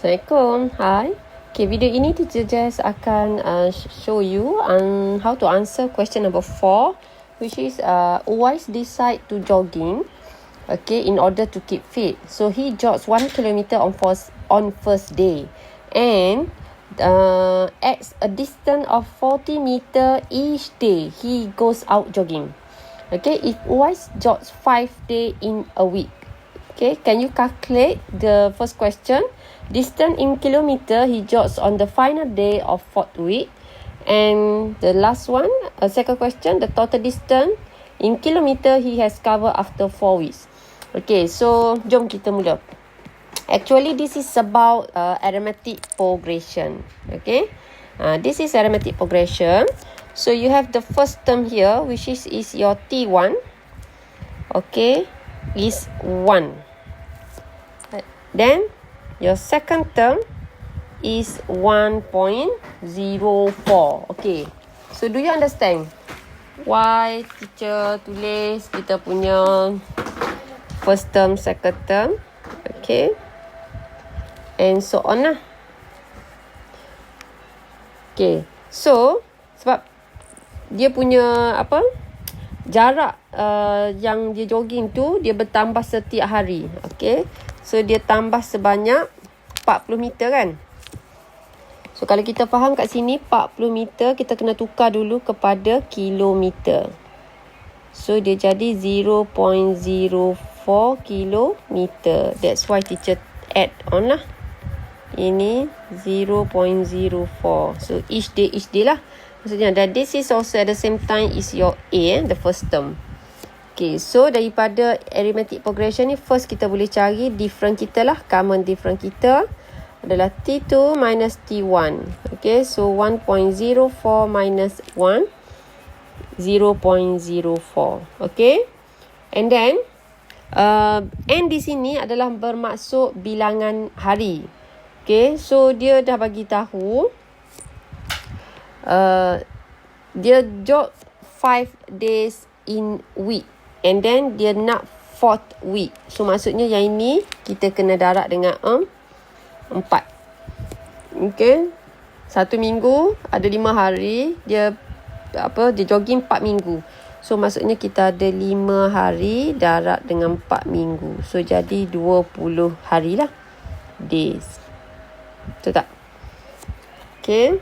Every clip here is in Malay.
Assalamualaikum. Hi. Okay, video ini teacher just akan show you how to answer question number 4, which is Uwais decide to jogging, okay, in order to keep fit. So he jogs 1 kilometer on first day, and at a distance of 40 meter each day he goes out jogging. Okay, if Uwais jogs 5 days in a week, okay, can you calculate the first question? Distance in kilometer he jogs on the final day of 4th week. And the last one, second question, the total distance in kilometer he has covered after 4 weeks. Okay, so jom kita mula. Actually, this is about arithmetic progression. Okay, this is arithmetic progression. So you have the first term here, which is your T1. Okay, is 1. Then your second term is 1.04. Okay, so do you understand why teacher tulis kita punya first term, second term? Okay, and so on lah. Okay, so sebab dia punya jarak yang dia jogging tu dia bertambah setiap hari. Okay, so dia tambah sebanyak 40 meter kan. So kalau kita faham kat sini 40 meter, kita kena tukar dulu kepada kilometer. So dia jadi 0.04 kilometer. That's why teacher add on lah. Ini 0.04. So each day lah. Maksudnya, dan this is also at the same time is your A, the first term. Okay, so daripada arithmetic progression ni, first kita boleh cari different kita lah. Common different kita adalah T2 minus T1. Okay, so 1.04 minus 1, 0.04. Okay, and then N di sini adalah bermaksud bilangan hari. Okay, so dia dah bagi tahu dia jog 5 days in week, and then dia nak 4th week. So maksudnya yang ini kita kena darab dengan 4. Okay, 1 minggu ada 5 hari, dia jogging 4 minggu. So maksudnya kita ada 5 hari darab dengan 4 minggu. So jadi 20 hari lah, days. Betul tak? Okay,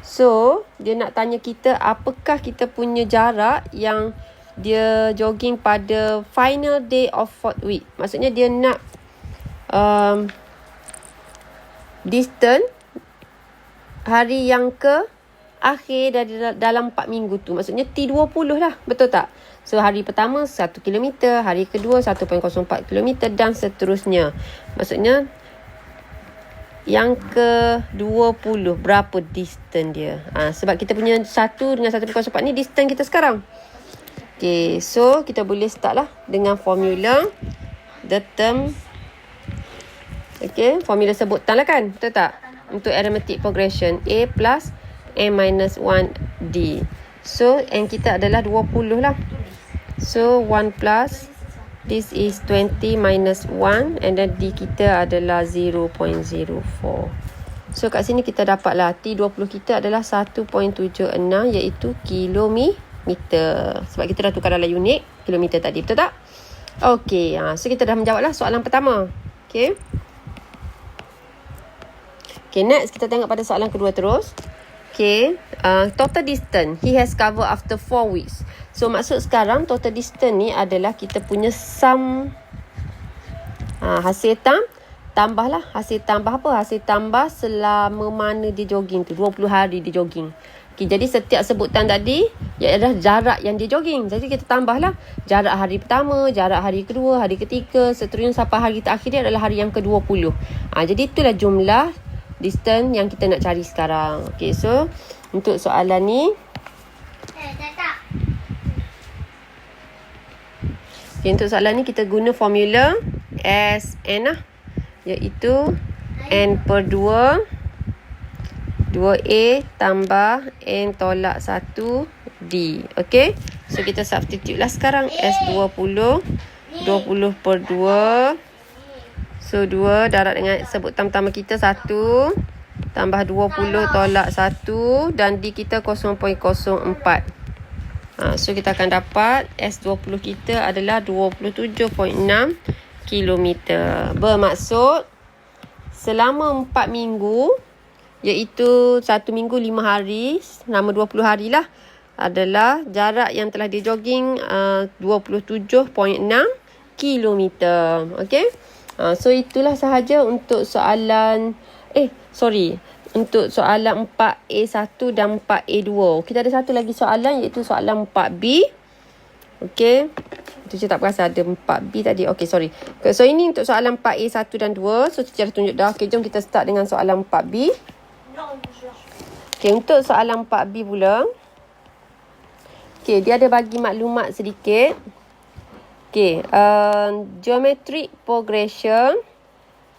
so dia nak tanya kita apakah kita punya jarak yang dia jogging pada final day of 4th week. Maksudnya dia nak distance hari yang ke akhir dalam 4 minggu tu. Maksudnya T20 lah. Betul tak? So hari pertama 1 km, hari kedua 1.04 km dan seterusnya. Maksudnya yang ke-20 berapa distance dia. Sebab kita punya 1 dengan 1.04 ni distance kita sekarang. Okay, so kita boleh start lah dengan formula the term. Okay, formula sebutan lah kan, betul tak? Untuk arithmetic progression, A plus N minus 1D. So N kita adalah 20 lah. So 1 plus, this is 20 minus 1, and then D kita adalah 0.04. So kat sini kita dapatlah T20 kita adalah 1.76, iaitu kilometer. Sebab kita dah tukar dalam unit kilometer tadi, betul tak? Okay, so kita dah menjawablah soalan pertama. Okay, next kita tengok pada soalan kedua terus. Okay, total distance he has covered after 4 weeks. So maksud sekarang total distance ni adalah kita punya sum hasil tambah lah. Hasil tambah apa? Hasil tambah selama mana dia jogging tu, 20 hari dia jogging. Okay, jadi setiap sebutan tadi adalah jarak yang dia jogging. Jadi kita tambah lah jarak hari pertama, jarak hari kedua, hari ketiga, seterusnya sampai hari terakhir dia adalah hari yang ke-20. Jadi itulah jumlah distance yang kita nak cari sekarang. Okay, so untuk soalan ni, okay, untuk soalan ni kita guna formula SN lah, iaitu N per 2, 2A tambah N tolak 1D. Okay, so kita substitute lah sekarang. S20, 20 per 2, So 2 darab dengan sebut pertama kita 1 tambah 20 tolak 1 dan D kita 0.04. So kita akan dapat S20 kita adalah 27.6 kilometer. Bermaksud selama 4 minggu, iaitu 1 minggu 5 hari, selama 20 hari lah, adalah jarak yang telah dia jogging 27.6 kilometer. Okay? So itulah sahaja untuk soalan untuk soalan 4A1 dan 4A2. Kita ada satu lagi soalan, iaitu soalan 4B. Okay. Teacher tak perasan ada 4B tadi. Okay, sorry. Okay, so ini untuk soalan 4A1 dan 2. So teacher dah tunjuk dah. Okay, jom kita start dengan soalan 4B. Okay, untuk soalan 4B pula. Okay, dia ada bagi maklumat sedikit. Okay, geometric progression,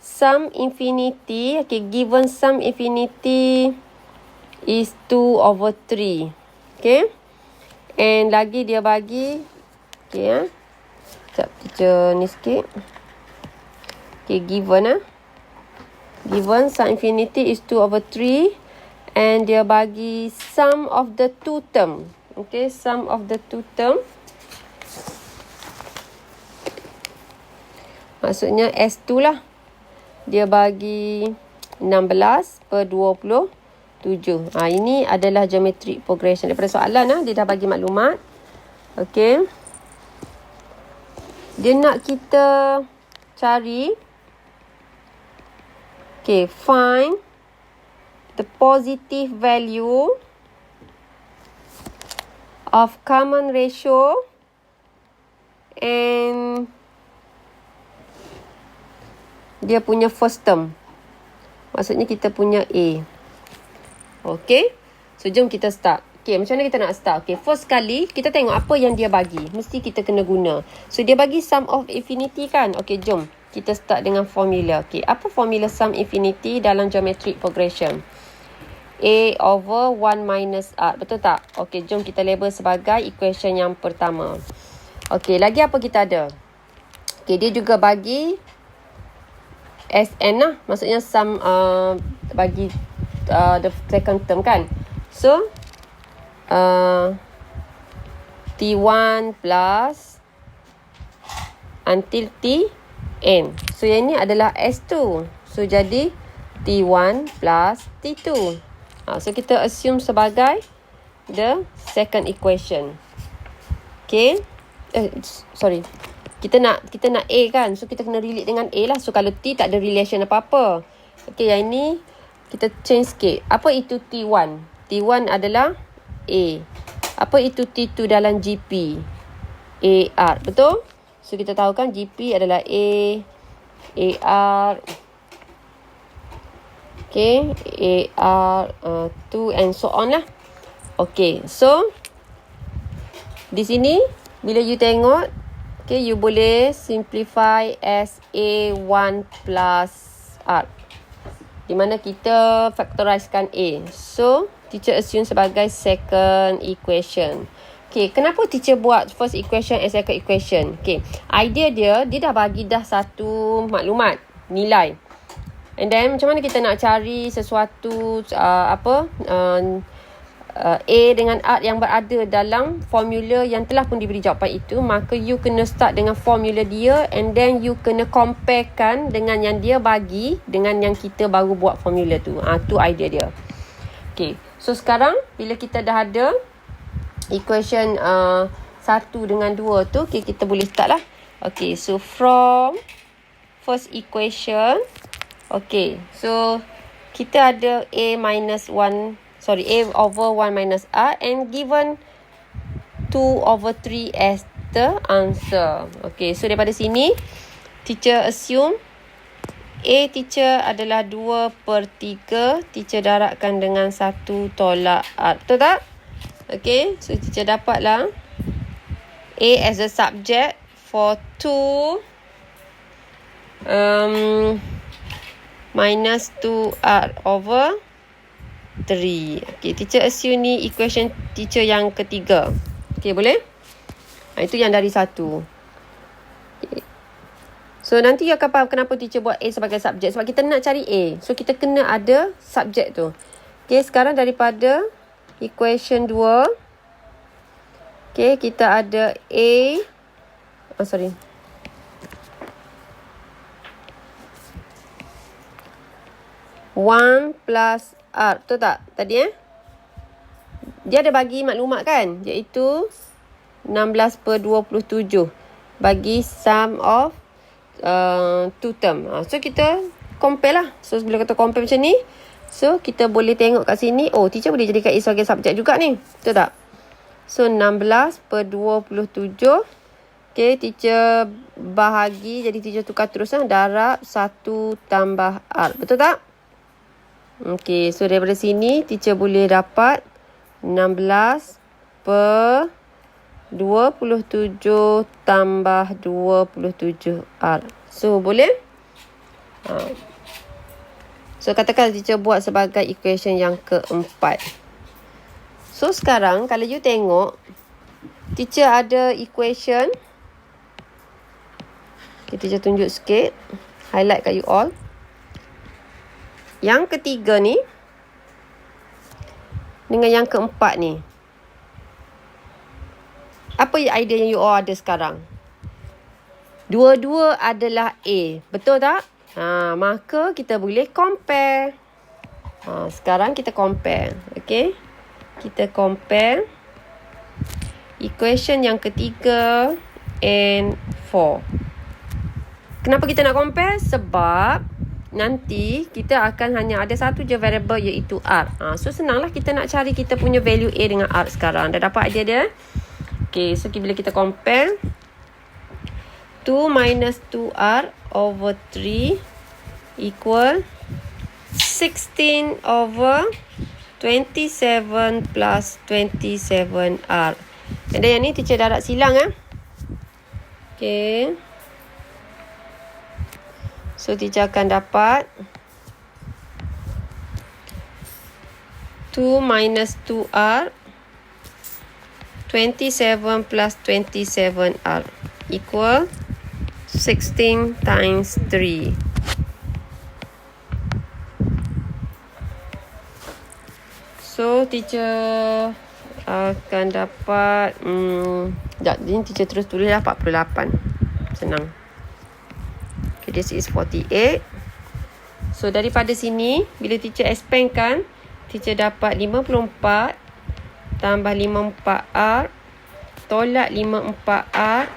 sum infinity. Okay, given sum infinity is 2/3. Okay, and lagi dia bagi, okay, sekejap teacher ni sikit. Okay, given sum infinity is 2/3 and dia bagi sum of the two term. Okay, sum of the two term. Maksudnya S2 lah. Dia bagi 16/27. Ini adalah geometric progression. Daripada soalan dia dah bagi maklumat. Okey. Dia nak kita cari. Okay, find the positive value of common ratio and dia punya first term. Maksudnya kita punya A. Okay. So, jom kita start. Okay, macam mana kita nak start? Okay, first kali kita tengok apa yang dia bagi. Mesti kita kena guna. So, dia bagi sum of infinity kan? Okay, jom. Kita start dengan formula. Okay, apa formula sum infinity dalam geometric progression? A over 1 minus R. Betul tak? Okay, jom kita label sebagai equation yang pertama. Okay, lagi apa kita ada? Okay, dia juga bagi Sn lah. Maksudnya sum bagi the second term kan. So T1 plus until Tn. So yang ni adalah S2. So jadi T1 plus T2. So kita assume sebagai the second equation. Okay. Sorry. Kita nak A kan. So kita kena relate dengan A lah. So kalau T tak ada relation apa-apa. Okay, yang ini kita change sikit. Apa itu T1? T1 adalah A. Apa itu T2 dalam GP? AR. Betul? So kita tahu kan GP adalah A, AR. Okay, AR 2 and so on lah. Okay, so di sini bila you tengok, okay, you boleh simplify as A1 plus R. Di mana kita factorizekan A. So, teacher assume sebagai second equation. Okay, kenapa teacher buat first equation and second equation? Okay, idea dia dah bagi dah satu maklumat, nilai. And then, macam mana kita nak cari sesuatu, A dengan R yang berada dalam formula yang telah pun diberi jawapan itu, maka you kena start dengan formula dia and then you kena comparekan dengan yang dia bagi dengan yang kita baru buat formula tu. Tu idea dia. Okay, so sekarang bila kita dah ada equation 1 dengan 2 tu, okay, kita boleh start lah. Okay, so from first equation, okay, so kita ada A over 1 minus R and given 2/3 as the answer. Okay, so daripada sini teacher assume A teacher adalah 2/3. Teacher darabkan dengan 1 tolak R. Betul tak? Okay, so teacher dapatlah A as a subject for 2 minus 2R over 3. Okay, teacher assume ni equation teacher yang ketiga. Okay, boleh? Itu yang dari 1. Okay. So, nanti you akan faham kenapa teacher buat A sebagai subjek. Sebab kita nak cari A. So, kita kena ada subjek tu. Okay, sekarang daripada equation 2. Okay, kita ada A. Oh, sorry. One plus R. Betul tak? Tadi dia ada bagi maklumat kan? Iaitu 16/27. Bagi sum of two term. So, kita compare lah. So, bila kata compare macam ni, so, kita boleh tengok kat sini. Oh, teacher boleh jadikan A sebagai subjek juga ni. Betul tak? So, 16/27. Okay, teacher bahagi. Jadi, teacher tukar terus lah. Darab 1 tambah R. Betul tak? Okay, so daripada sini, teacher boleh dapat 16/27 tambah 27R. So, boleh? So, katakan teacher buat sebagai equation yang keempat. So, sekarang kalau you tengok, teacher ada equation. Okay, teacher tunjuk sikit. Highlight kat you all. Yang ketiga ni, dengan yang keempat ni. Apa idea yang you all ada sekarang? Dua-dua adalah A. Betul tak? Maka kita boleh compare. Sekarang kita compare. Okay? Kita compare equation yang ketiga and 4. Kenapa kita nak compare? Sebab nanti kita akan hanya ada satu je variable iaitu R. So senanglah kita nak cari kita punya value A dengan R sekarang. Dah dapat idea dia? Okay, so bila kita compare 2 minus 2R over 3 equal 16 over 27 plus 27R. And then yang ni teacher darab silang Okay. So, teacher akan dapat 2 minus 2R 27 plus 27R equal 16 times 3. So, teacher akan dapat ini teacher terus tulislah 48. Senang. This is 48. So, daripada sini, bila teacher expandkan, teacher dapat 54 tambah 54R tolak 54R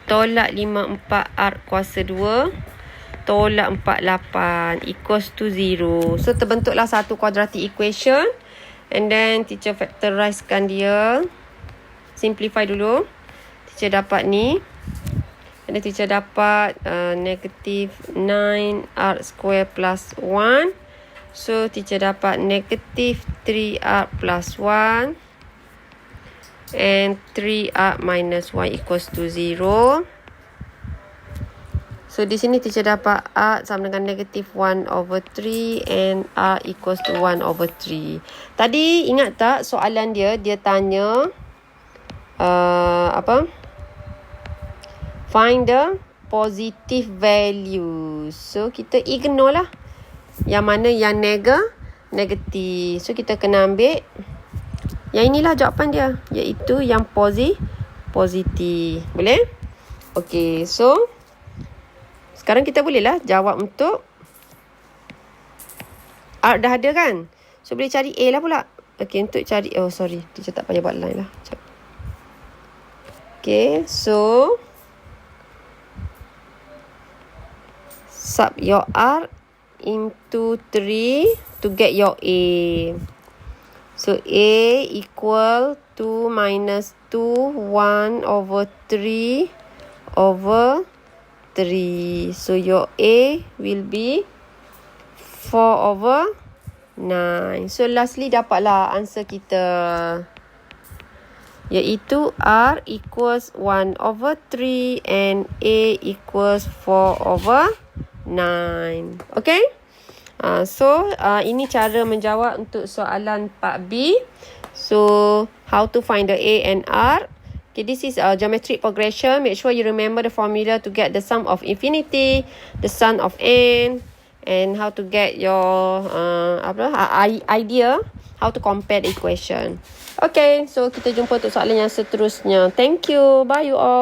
tolak 54R kuasa 2 tolak 48 equals to 0. So, terbentuklah satu quadratic equation. And then, teacher factorizekan dia. Simplify dulu. Teacher dapat ni. Dan teacher dapat negative 9R square plus 1. So, teacher dapat negative 3R plus 1. And 3R minus 1 equals to 0. So, di sini teacher dapat R sama dengan negative 1 over 3. And R equals to 1 over 3. Tadi ingat tak soalan dia? Dia tanya find the positive value. So, kita ignore lah. Yang mana yang negatif. So, kita kena ambil yang inilah jawapan dia. Iaitu yang positif. Boleh? Okay, so sekarang kita bolehlah jawab untuk R dah ada kan? So, boleh cari A lah pula. Okay, untuk cari, oh sorry, teacher tak payah buat line lah. Okay, so sub your R into 3 to get your A. So, A equal 2 minus 2, 1 over 3 over 3. So, your A will be 4 over 9. So, lastly dapatlah answer kita. Iaitu R equals 1 over 3 and A equals 4 over 9. Okay? So, ini cara menjawab untuk soalan 4B. So, how to find the A and R. Okay, this is a geometric progression. Make sure you remember the formula to get the sum of infinity, the sum of n, and how to get your idea how to compare the equation. Okay, so kita jumpa untuk soalan yang seterusnya. Thank you. Bye you all.